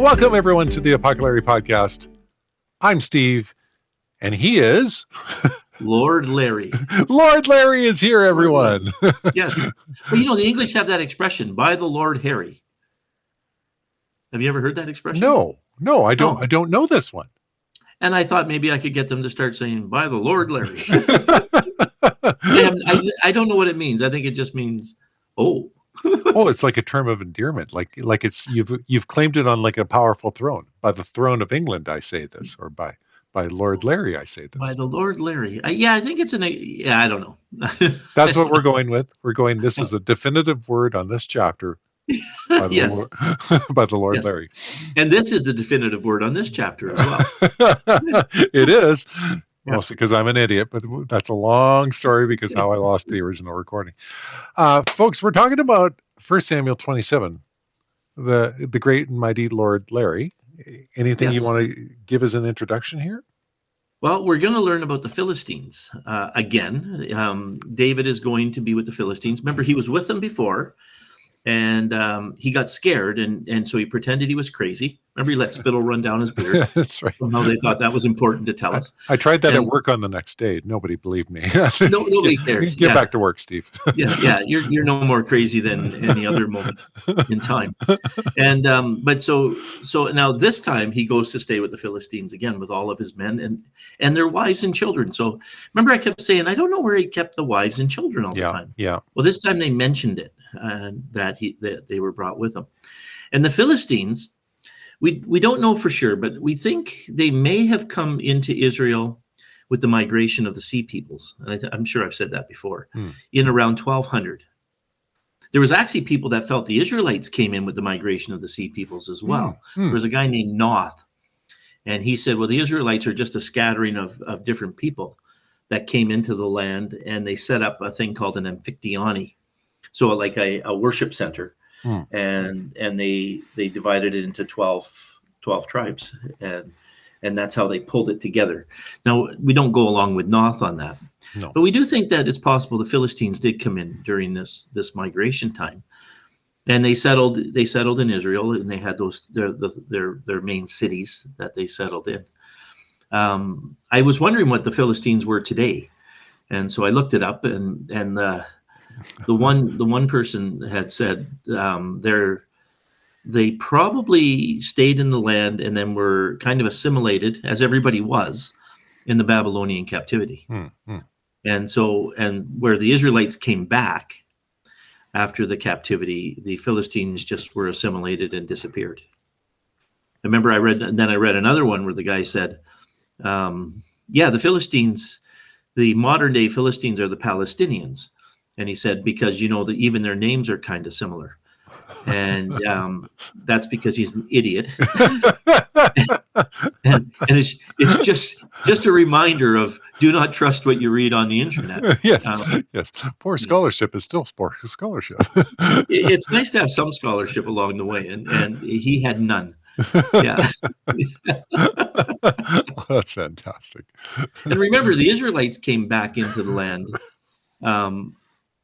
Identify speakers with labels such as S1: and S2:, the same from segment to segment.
S1: Welcome, everyone, to the Apoco-Larry podcast. I'm Steve, and he is...
S2: Lord Larry.
S1: Lord Larry is here, everyone.
S2: Yes. Well, the English have that expression, by the Lord Harry. Have you ever heard that expression?
S1: No, I don't. I don't know this one.
S2: And I thought maybe I could get them to start saying, by the Lord Larry. I don't know what it means. I think it just means, oh.
S1: Oh, it's like a term of endearment. Like it's you've claimed it on like a powerful throne. By the throne of England, I say this, or by Lord Larry, I say this.
S2: By the Lord Larry. I think it's I don't know.
S1: That's what we're going with. This is a definitive word on this chapter. By the
S2: yes.
S1: Lord, by the Lord
S2: yes.
S1: Larry.
S2: And this is the definitive word on this chapter as well.
S1: It is. Mostly because I'm an idiot, but that's a long story because how I lost the original recording. Folks, we're talking about 1 Samuel 27, the great and mighty Lord Larry. Anything you want to give as an introduction here?
S2: Well, we're going to learn about the Philistines again. David is going to be with the Philistines. Remember, he was with them before, and he got scared, and so he pretended he was crazy. Remember, he let spittle run down his beard.
S1: That's right.
S2: Somehow they thought that was important to tell us.
S1: I tried that at work on the next day. Nobody believed me.
S2: Nobody cares.
S1: Get back to work, Steve.
S2: yeah. You're no more crazy than any other moment in time. And but so now this time he goes to stay with the Philistines again with all of his men and their wives and children. So remember, I kept saying I don't know where he kept the wives and children all the time.
S1: Yeah.
S2: Well, this time they mentioned it that they were brought with him, and the Philistines. We don't know for sure, but we think they may have come into Israel with the migration of the Sea Peoples. And I'm sure I've said that before, in around 1200. There was actually people that felt the Israelites came in with the migration of the Sea Peoples as well. There was a guy named Noth, and he said, well, the Israelites are just a scattering of different people that came into the land, and they set up a thing called an amphiktyonie, so like a worship center. And they divided it into 12 tribes, and that's how they pulled it together. Now, we don't go along with Noth on that, but we do think that it's possible the Philistines did come in during this migration time, and they settled in Israel, and they had their main cities that they settled in. I was wondering what the Philistines were today, and so I looked it up, and the one person had said they probably stayed in the land and then were kind of assimilated, as everybody was, in the Babylonian captivity. And where the Israelites came back after the captivity, the Philistines just were assimilated and disappeared. I remember I read another one where the guy said, the Philistines, the modern day Philistines are the Palestinians. And he said, because, that even their names are kind of similar. And that's because he's an idiot. and it's just a reminder of do not trust what you read on the internet.
S1: Yes. Poor scholarship is still poor scholarship.
S2: It's nice to have some scholarship along the way. And he had none. Yeah.
S1: That's fantastic.
S2: And remember, the Israelites came back into the land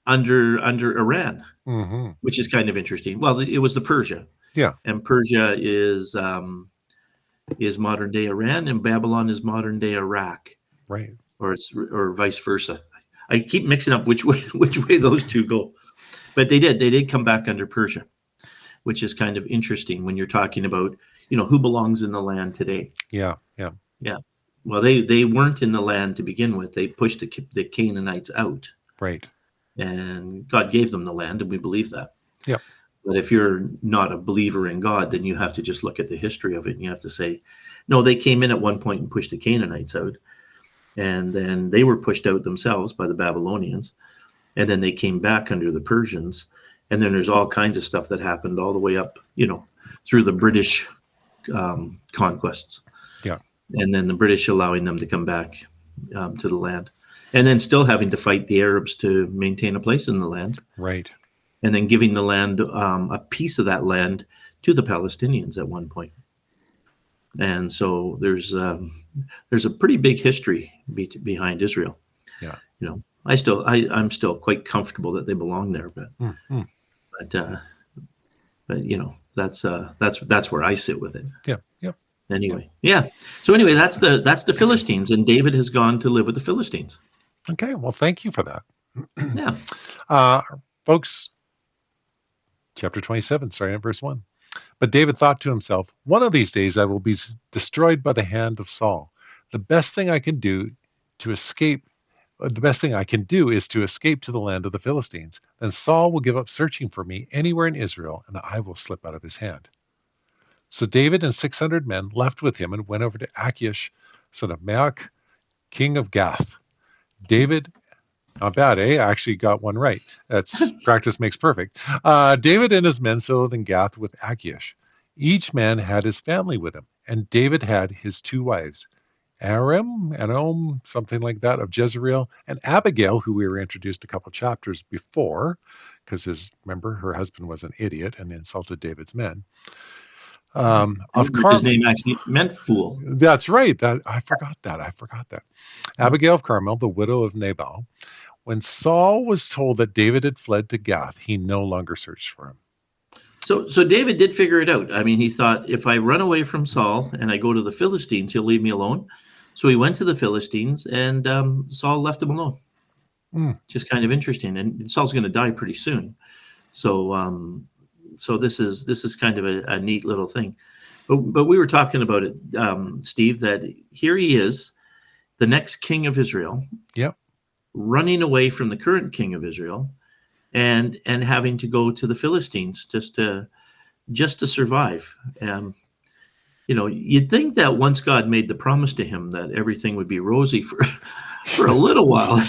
S2: under Iran, which is kind of interesting. Well, it was the Persia.
S1: Yeah.
S2: And Persia is modern day Iran, and Babylon is modern day Iraq.
S1: Right.
S2: Or vice versa. I keep mixing up which way those two go. But they did come back under Persia, which is kind of interesting when you're talking about, who belongs in the land today.
S1: Yeah.
S2: Well, they weren't in the land to begin with. They pushed the Canaanites out.
S1: Right.
S2: And God gave them the land, and we believe that.
S1: Yeah.
S2: But if you're not a believer in God, then you have to just look at the history of it, and you have to say, no, they came in at one point and pushed the Canaanites out, and then they were pushed out themselves by the Babylonians, and then they came back under the Persians, and then there's all kinds of stuff that happened all the way up, through the British conquests.
S1: Yeah.
S2: And then the British allowing them to come back to the land. And then still having to fight the Arabs to maintain a place in the land. Right. And then giving the land, a piece of that land to the Palestinians at one point. And so there's a pretty big history behind Israel.
S1: Yeah.
S2: I'm still quite comfortable that they belong there, but But that's where I sit with it.
S1: Yeah. Yep.
S2: Anyway, yeah. So anyway, that's the Philistines, and David has gone to live with the Philistines.
S1: Okay. Well, thank you for that.
S2: Yeah.
S1: uh, Folks, chapter 27, starting at verse 1. But David thought to himself, one of these days I will be destroyed by the hand of Saul. The best thing I can do to escape the best thing I can do is to escape to the land of the Philistines. Then Saul will give up searching for me anywhere in Israel, and I will slip out of his hand. So David and 600 men left with him and went over to Achish, son of Maach, king of Gath. David, not bad, eh? I actually got one right. That's practice makes perfect. David and his men settled in Gath with Achish. Each man had his family with him, and David had his 2 wives, Anom, something like that, of Jezreel, and Abigail, who we were introduced a couple chapters before, because remember, her husband was an idiot and insulted David's men. Of
S2: His name actually meant fool.
S1: That's right. I forgot that. Abigail of Carmel, the widow of Nabal. When Saul was told that David had fled to Gath, he no longer searched for him.
S2: So David did figure it out. I mean, he thought, if I run away from Saul and I go to the Philistines, he'll leave me alone. So he went to the Philistines, and Saul left him alone. Just kind of interesting. And Saul's going to die pretty soon. So this is kind of a neat little thing. But we were talking about it, Steve, that here he is, the next king of Israel.
S1: Yep.
S2: Running away from the current king of Israel, and having to go to the Philistines just to survive. You'd think that once God made the promise to him that everything would be rosy for a little while,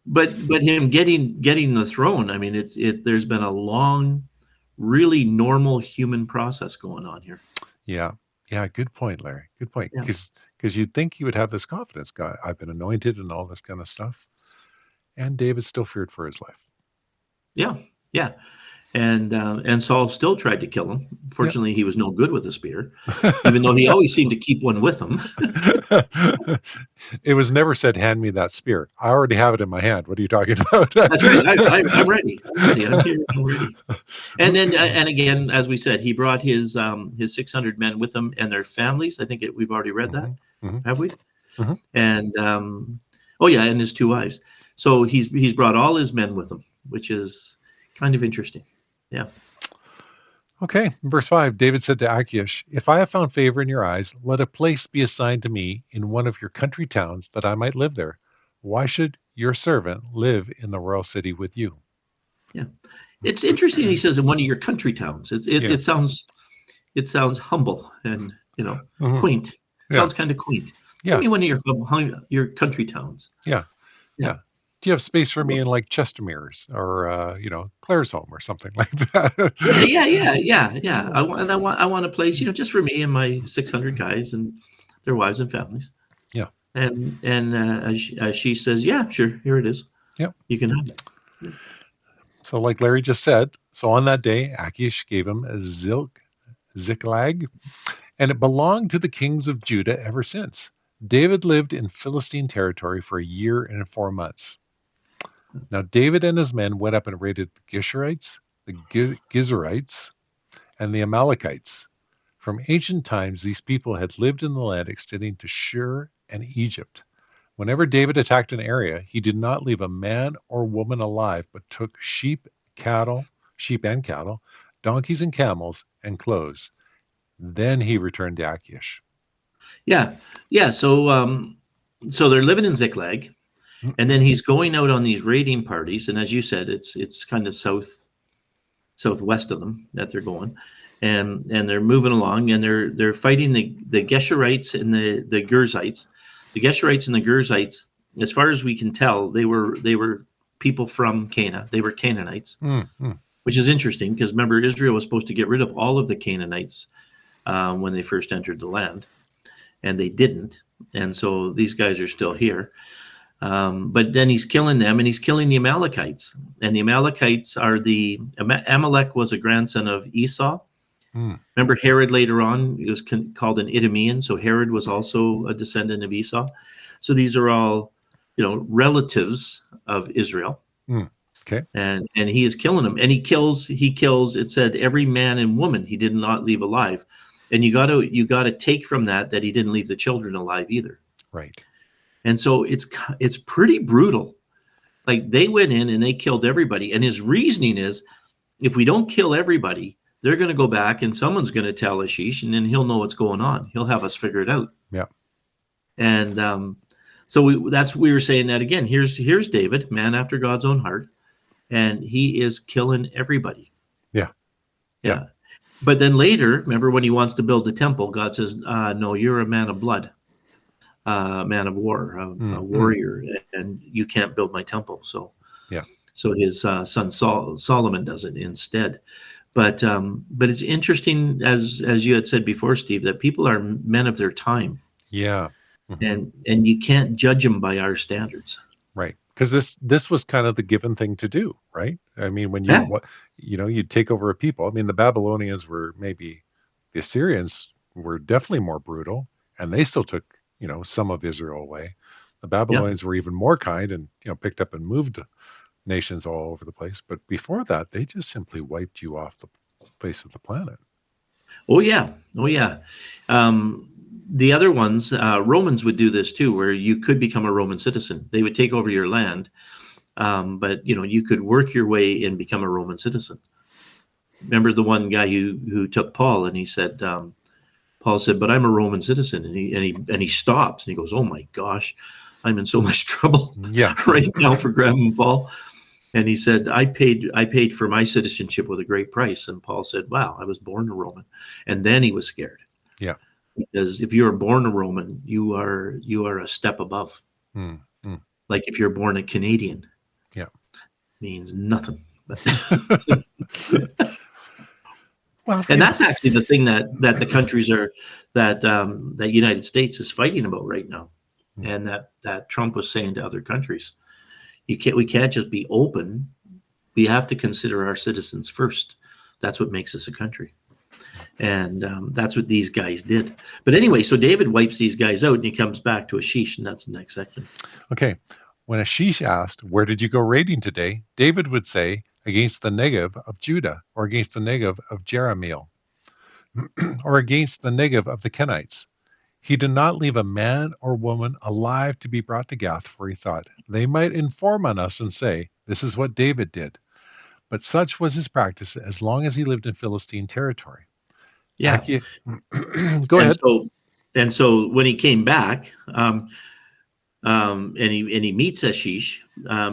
S2: but him getting the throne. I mean, there's been a long, really normal human process going on here.
S1: Yeah. Good point, Larry. Good point. Because you'd think he would have this confidence. God, I've been anointed and all this kind of stuff. And David still feared for his life.
S2: Yeah. And Saul still tried to kill him. Fortunately, he was no good with a spear, even though he always seemed to keep one with him.
S1: It was never said, hand me that spear. I already have it in my hand. What are you talking about?
S2: That's right. I'm ready. I'm here. I'm ready. And then, and again, as we said, he brought his 600 men with him and their families. I think we've already read that. Have we? And and his 2 wives. So he's brought all his men with him, which is kind of interesting. Yeah.
S1: Okay. Verse 5, David said to Achish, if I have found favor in your eyes, let a place be assigned to me in one of your country towns that I might live there. Why should your servant live in the royal city with you?
S2: Yeah. It's interesting. He says in one of your country towns. It sounds humble and, quaint. It sounds kind of quaint. Give me one of your country towns.
S1: Yeah. Do you have space for me in like Chestermere's or Claresholm or something like that?
S2: Yeah. I want a place, just for me and my 600 guys and their wives and families.
S1: Yeah.
S2: And she says, yeah, sure, here it is.
S1: Yep.
S2: You can have it.
S1: So like Larry just said, so on that day, Achish gave him a Ziklag, and it belonged to the kings of Judah ever since. David lived in Philistine territory for a year and 4 months. Now David and his men went up and raided the Geshurites, the Gizurites, and the Amalekites. From ancient times, these people had lived in the land extending to Shur and Egypt. Whenever David attacked an area, he did not leave a man or woman alive, but took sheep and cattle, donkeys and camels, and clothes. Then he returned to Achish.
S2: Yeah. So they're living in Ziklag, and then he's going out on these raiding parties. And as you said, it's kind of southwest of them that they're going, and they're moving along, and they're fighting the Geshurites and the Girzites. The Geshurites and the Girzites, as far as we can tell, they were people from Canaan. They were Canaanites, which is interesting because remember, Israel was supposed to get rid of all of the Canaanites when they first entered the land, and they didn't. And so these guys are still here. But then he's killing them, and he's killing the Amalekites. And the Amalekites are Amalek was a grandson of Esau. Remember Herod later on, he was called an Idumean. So Herod was also a descendant of Esau. So these are all, relatives of Israel.
S1: Okay.
S2: and he is killing them, and he kills. It said every man and woman he did not leave alive, and you got to take from that he didn't leave the children alive either.
S1: Right.
S2: And so it's pretty brutal. Like, they went in and they killed everybody, and his reasoning is, if we don't kill everybody, they're going to go back and someone's going to tell Ashish, and then he'll know what's going on. He'll have us figured out.
S1: Yeah.
S2: And that's we were saying that again. Here's David, man after God's own heart, and he is killing everybody.
S1: Yeah.
S2: Yeah. But then later, remember when he wants to build the temple, God says, no, you're a man of blood, a man of war, a warrior, and you can't build my temple. So
S1: yeah.
S2: So his son Solomon does it instead. But it's interesting, as you had said before, Steve, that people are men of their time.
S1: Yeah.
S2: And you can't judge them by our standards.
S1: Right. Because this was kind of the given thing to do, right? I mean, when you take over a people. I mean, the Babylonians were maybe, the Assyrians were definitely more brutal, and they still took, some of Israel away. The Babylonians were even more kind and, picked up and moved nations all over the place. But before that, they just simply wiped you off the face of the planet.
S2: Oh yeah. The other ones, Romans would do this too, where you could become a Roman citizen. They would take over your land, but you could work your way and become a Roman citizen. Remember the one guy who took Paul, and he said, Paul said, "But I'm a Roman citizen," and he stops and he goes, "Oh my gosh, I'm in so much trouble right now for grabbing Paul." And he said, I paid for my citizenship with a great price. And Paul said, "Wow, I was born a Roman." And then he was scared.
S1: Yeah.
S2: Because if you are born a Roman, you are a step above. Like if you're born a Canadian, means nothing. Well, and that's actually the thing that the countries are that United States is fighting about right now, and that Trump was saying to other countries, we can't just be open. We have to consider our citizens first. That's what makes us a country. And that's what these guys did. But anyway, so David wipes these guys out, and he comes back to Ashish, and that's the next section.
S1: Okay. When Ashish asked, "Where did you go raiding today?" David would say, "Against the Negev of Judah, or against the Negev of Jerahmeel, or against the Negev of the Kenites." He did not leave a man or woman alive to be brought to Gath, for he thought, they might inform on us and say, "This is what David did." But such was his practice as long as he lived in Philistine territory.
S2: Yeah.
S1: Go ahead.
S2: And so when he came back, and he meets Ashish,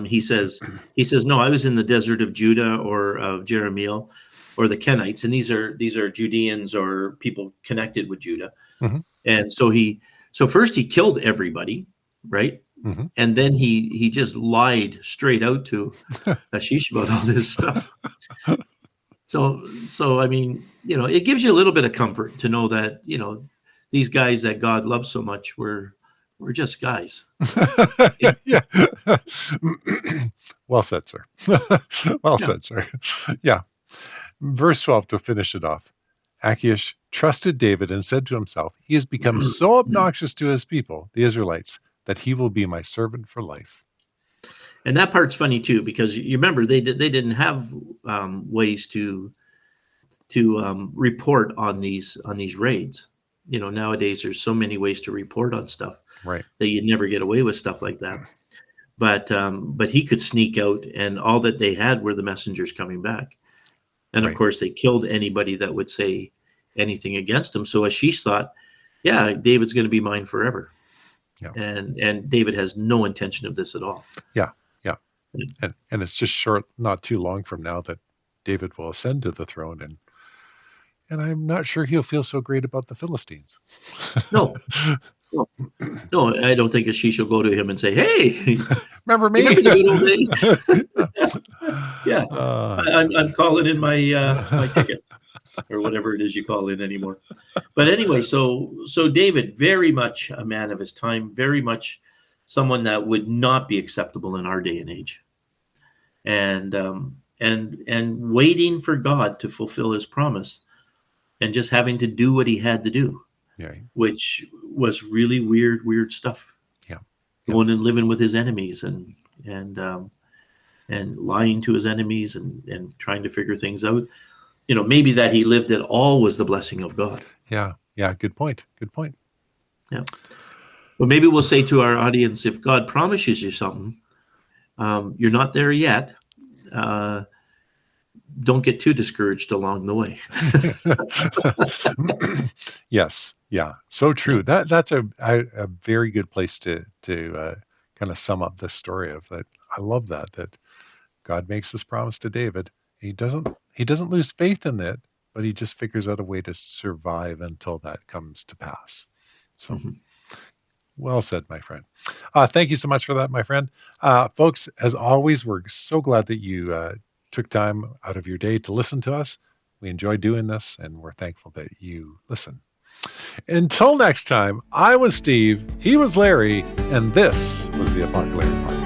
S2: he says, "No, I was in the desert of Judah or of Jerahmeel or the Kenites," and these are Judeans or people connected with Judah.
S1: Mm-hmm.
S2: And so first he killed everybody, right?
S1: Mm-hmm.
S2: And then he just lied straight out to Ashish about all this stuff. So I mean, it gives you a little bit of comfort to know that, these guys that God loves so much were just guys.
S1: Yeah. Well said, sir. Well said, sir. Yeah. Verse 12 to finish it off. Achish trusted David and said to himself, "He has become so obnoxious to his people, the Israelites, that he will be my servant for life."
S2: And that part's funny too, because you remember they didn't have ways to report on these raids. Nowadays there's so many ways to report on stuff,
S1: right,
S2: that you'd never get away with stuff like that. But he could sneak out, and all that they had were the messengers coming back. And of course, they killed anybody that would say anything against him. So Ashish thought, yeah, David's going to be mine forever. Yeah. And David has no intention of this at all.
S1: Yeah. And it's just not too long from now that David will ascend to the throne, and I'm not sure he'll feel so great about the Philistines.
S2: No, I don't think Ashish will go to him and say, "Hey,
S1: remember me?
S2: Remember the good old days?" Yeah, I'm calling in my ticket, or whatever it is you call in anymore. But anyway, so David, very much a man of his time, very much someone that would not be acceptable in our day and age, and waiting for God to fulfill his promise, and just having to do what he had to do, which was really weird stuff.
S1: Yeah,
S2: going and living with his enemies, and and lying to his enemies and trying to figure things out. Maybe that he lived at all was the blessing of God.
S1: Yeah. Good point.
S2: Yeah. Well, maybe we'll say to our audience, if God promises you something, you're not there yet. Don't get too discouraged along the way.
S1: Yes. Yeah. So true.
S2: Yeah.
S1: That's a very good place to kind of sum up this story of that. I love that God makes this promise to David. He doesn't lose faith in it, but he just figures out a way to survive until that comes to pass. So well said, my friend. Thank you so much for that, my friend. Folks, as always, we're so glad that you took time out of your day to listen to us. We enjoy doing this, and we're thankful that you listen. Until next time, I was Steve, he was Larry, and this was the Apoco-Larry Podcast.